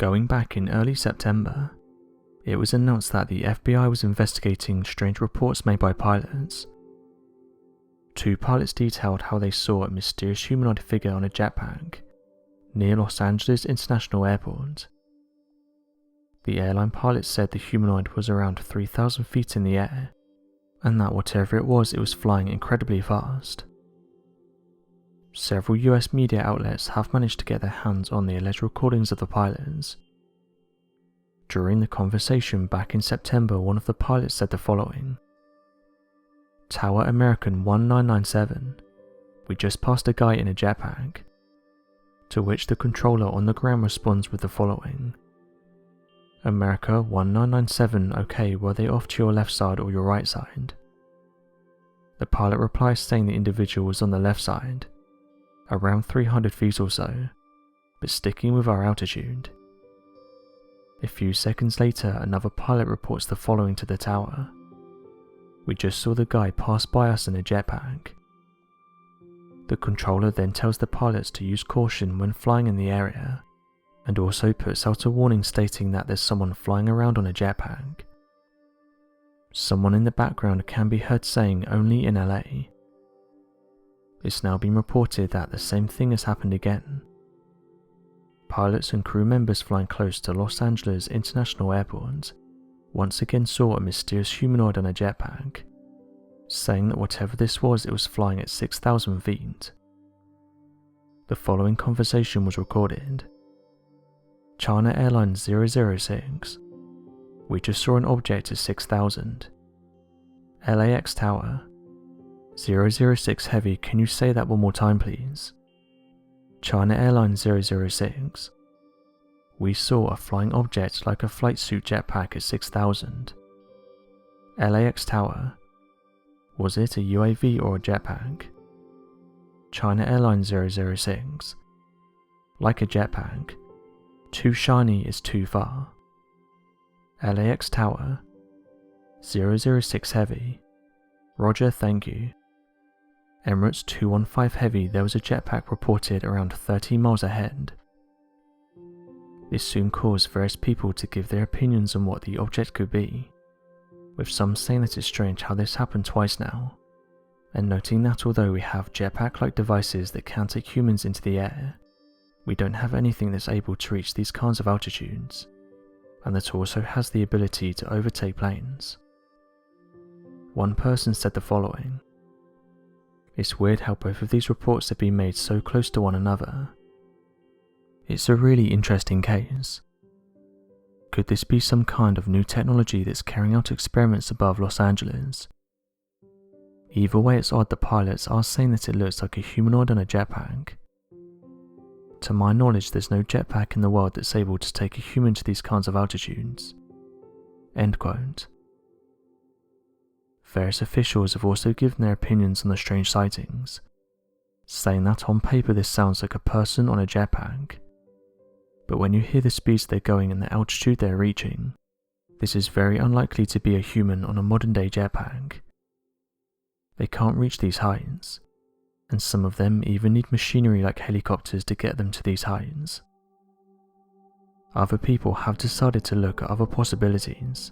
Going back in early September, it was announced that the FBI was investigating strange reports made by pilots. 2 pilots detailed how they saw a mysterious humanoid figure on a jetpack near Los Angeles International Airport. The airline pilot said the humanoid was around 3,000 feet in the air, and that whatever it was flying incredibly fast. Several US media outlets have managed to get their hands on the alleged recordings of the pilots. During the conversation back in September, one of the pilots said the following: "Tower American 1997, we just passed a guy in a jetpack." To which the controller on the ground responds with the following: "America 1997, okay, were they off to your left side or your right side?" The pilot replies saying the individual was on the left side, around 300 feet or so, but sticking with our altitude. A few seconds later, another pilot reports the following to the tower: "We just saw the guy pass by us in a jetpack." The controller then tells the pilots to use caution when flying in the area, and also puts out a warning stating that there's someone flying around on a jetpack. Someone in the background can be heard saying "only in LA." It's now been reported that the same thing has happened again. Pilots and crew members flying close to Los Angeles International Airport once again saw a mysterious humanoid on a jetpack, saying that whatever this was, it was flying at 6,000 feet. The following conversation was recorded. China Airline 006, we just saw an object at 6,000. LAX Tower, 006 Heavy, can you say that one more time please? China Airline 006, we saw a flying object like a flight suit jetpack at 6,000. LAX Tower, was it a UAV or a jetpack? China Airline 006, like a jetpack, too shiny is too far. LAX Tower, 006 Heavy, roger, thank you. Emirates 215 Heavy, there was a jetpack reported around 30 miles ahead. This soon caused various people to give their opinions on what the object could be, with some saying that it's strange how this happened twice now, and noting that although we have jetpack-like devices that can take humans into the air, we don't have anything that's able to reach these kinds of altitudes, and that also has the ability to overtake planes. One person said the following: "It's weird how both of these reports have been made so close to one another. It's a really interesting case. Could this be some kind of new technology that's carrying out experiments above Los Angeles? Either way, it's odd the pilots are saying that it looks like a humanoid on a jetpack. To my knowledge, there's no jetpack in the world that's able to take a human to these kinds of altitudes." End quote. Various officials have also given their opinions on the strange sightings, saying that on paper this sounds like a person on a jetpack, but when you hear the speeds they're going and the altitude they're reaching, this is very unlikely to be a human on a modern day jetpack. They can't reach these heights, and some of them even need machinery like helicopters to get them to these heights. Other people have decided to look at other possibilities,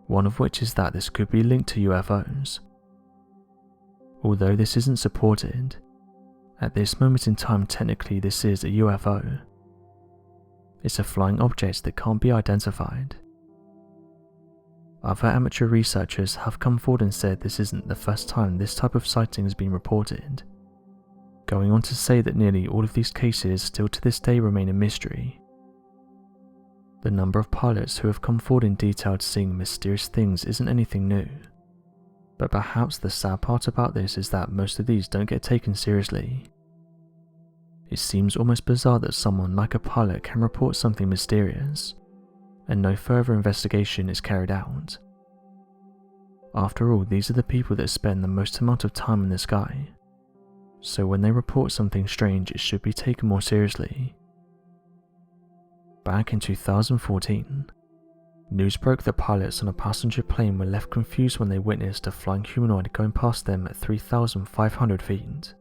one of which is that this could be linked to UFOs. Although this isn't supported, at this moment in time technically this is a UFO. It's a flying object that can't be identified. Other amateur researchers have come forward and said this isn't the first time this type of sighting has been reported, going on to say that nearly all of these cases still to this day remain a mystery. The number of pilots who have come forward in detailed seeing mysterious things isn't anything new, but perhaps the sad part about this is that most of these don't get taken seriously. It seems almost bizarre that someone like a pilot can report something mysterious, and no further investigation is carried out. After all, these are the people that spend the most amount of time in the sky, so when they report something strange it should be taken more seriously. Back in 2014, news broke that pilots on a passenger plane were left confused when they witnessed a flying humanoid going past them at 3,500 feet.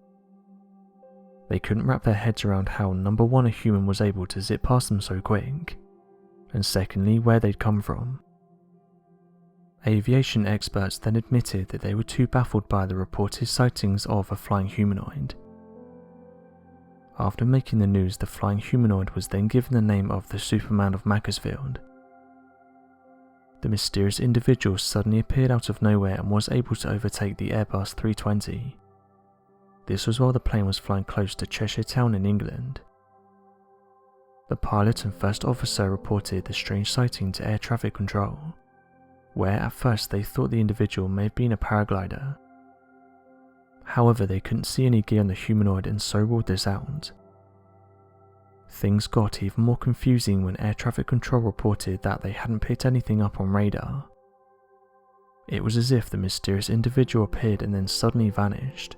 They couldn't wrap their heads around how, number one, a human was able to zip past them so quick, and secondly, where they'd come from. Aviation experts then admitted that they were too baffled by the reported sightings of a flying humanoid. After making the news, the flying humanoid was then given the name of the Superman of Macclesfield. The mysterious individual suddenly appeared out of nowhere and was able to overtake the Airbus 320. This was while the plane was flying close to Cheshire Town in England. The pilot and first officer reported the strange sighting to air traffic control, where at first they thought the individual may have been a paraglider. However, they couldn't see any gear on the humanoid and so ruled this out. Things got even more confusing when air traffic control reported that they hadn't picked anything up on radar. It was as if the mysterious individual appeared and then suddenly vanished.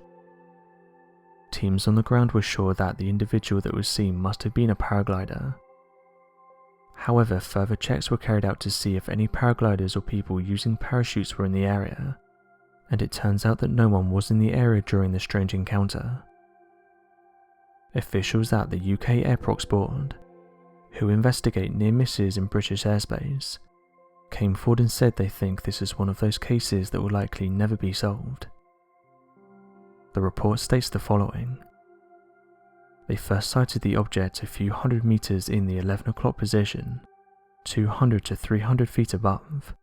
Teams on the ground were sure that the individual that was seen must have been a paraglider. However, further checks were carried out to see if any paragliders or people using parachutes were in the area, and it turns out that no one was in the area during the strange encounter. Officials at the UK Airprox Board, who investigate near misses in British airspace, came forward and said they think this is one of those cases that will likely never be solved. The report states the following. They first sighted the object a few hundred meters in the 11 o'clock position, 200 to 300 feet above.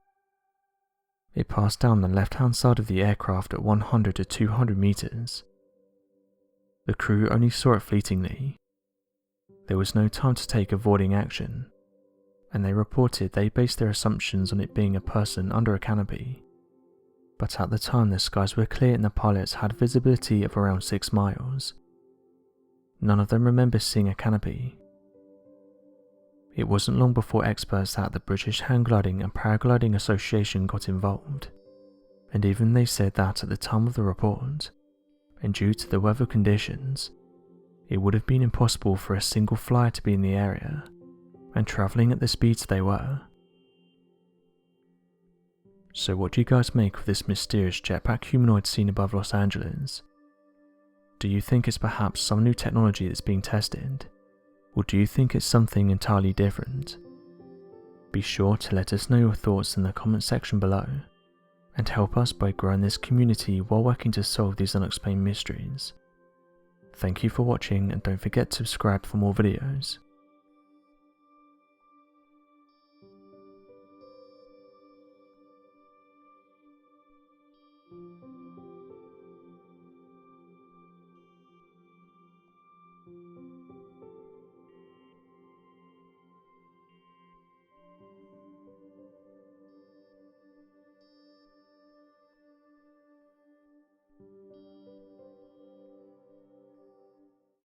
It passed down the left-hand side of the aircraft at 100 to 200 meters. The crew only saw it fleetingly. There was no time to take avoiding action, and they reported they based their assumptions on it being a person under a canopy. But at the time the skies were clear and the pilots had visibility of around 6 miles. None of them remember seeing a canopy. It wasn't long before experts at the British Hang Gliding and Paragliding Association got involved, and even they said that at the time of the report, and due to the weather conditions, it would have been impossible for a single flyer to be in the area, and travelling at the speeds they were. So what do you guys make of this mysterious jetpack humanoid seen above Los Angeles? Do you think it's perhaps some new technology that's being tested? Or do you think it's something entirely different? Be sure to let us know your thoughts in the comment section below, and help us by growing this community while working to solve these unexplained mysteries. Thank you for watching, and don't forget to subscribe for more videos.